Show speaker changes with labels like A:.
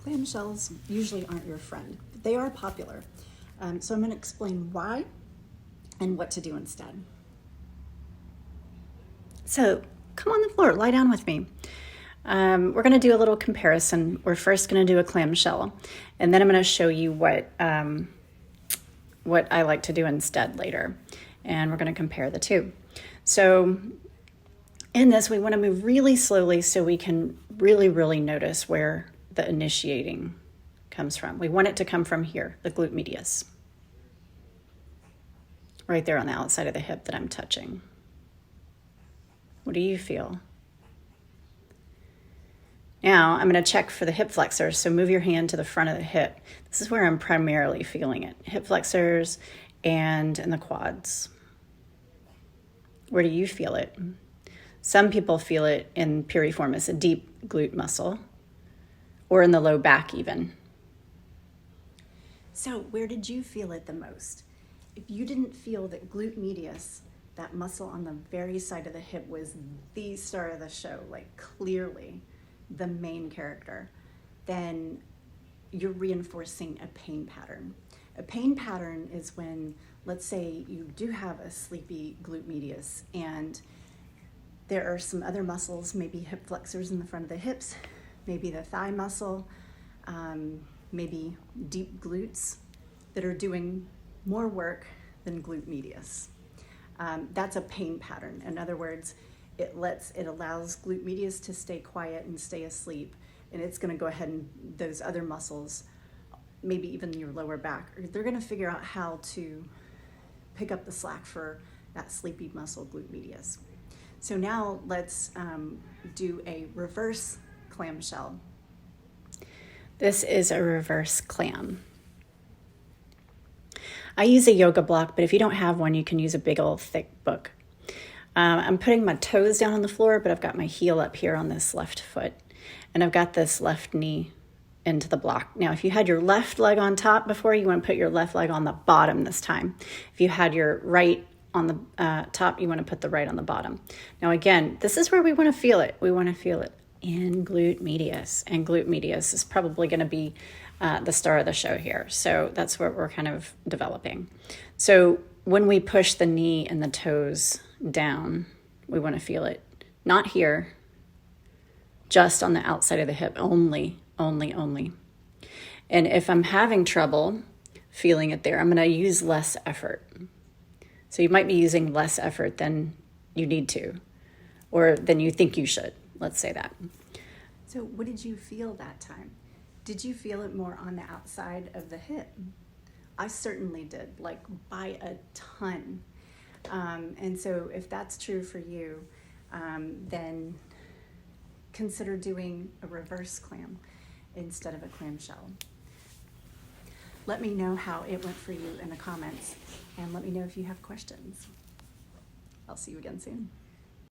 A: Clamshells usually aren't your friend, but they are popular. So I'm going to explain why and what to do instead. So come on the floor, lie down with me. We're going to do a little comparison. We're first going to do a clamshell, and then I'm going to show you what I like to do instead later. And we're going to compare the two. So in this, we want to move really slowly so we can really notice where the initiating comes from. We want it to come from here, the glute medius. Right there on the outside of the hip that I'm touching. What do you feel? Now I'm going to check for the hip flexors, so move your hand to the front of the hip. This is where I'm primarily feeling it. Hip flexors and in the quads. Where do you feel it? Some people feel it in piriformis, a deep glute muscle, or in the low back even. So where did you feel it the most? If you didn't feel that glute medius, that muscle on the very side of the hip, was the star of the show, like clearly the main character, then you're reinforcing a pain pattern. A pain pattern is when, let's say you do have a sleepy glute medius and there are some other muscles, maybe hip flexors in the front of the hips, maybe the thigh muscle, maybe deep glutes that are doing more work than glute medius. That's a pain pattern. In other words, it allows glute medius to stay quiet and stay asleep, and it's going to go ahead and those other muscles, maybe even your lower back, they're going to figure out how to pick up the slack for that sleepy muscle glute medius. So now let's do a reverse clamshell. This is a reverse clam. I use a yoga block, but if you don't have one, you can use a big old thick book. I'm putting my toes down on the floor, but I've got my heel up here on this left foot, and I've got this left knee into the block. Now, if you had your left leg on top before, you want to put your left leg on the bottom this time. If you had your right on the top, you want to put the right on the bottom. Now, again, this is where we want to feel it. We want to feel it in glute medius, and glute medius is probably going to be the star of the show here. So that's what we're kind of developing. So when we push the knee and the toes down, we want to feel it not here, just on the outside of the hip, only. And if I'm having trouble feeling it there, I'm going to use less effort. So you might be using less effort than you need to, or than you think you should. Let's say that. So what did you feel that time? Did you feel it more on the outside of the hip? I certainly did, like by a ton. And so if that's true for you, then consider doing a reverse clam instead of a clamshell. Let me know how it went for you in the comments, and let me know if you have questions. I'll see you again soon.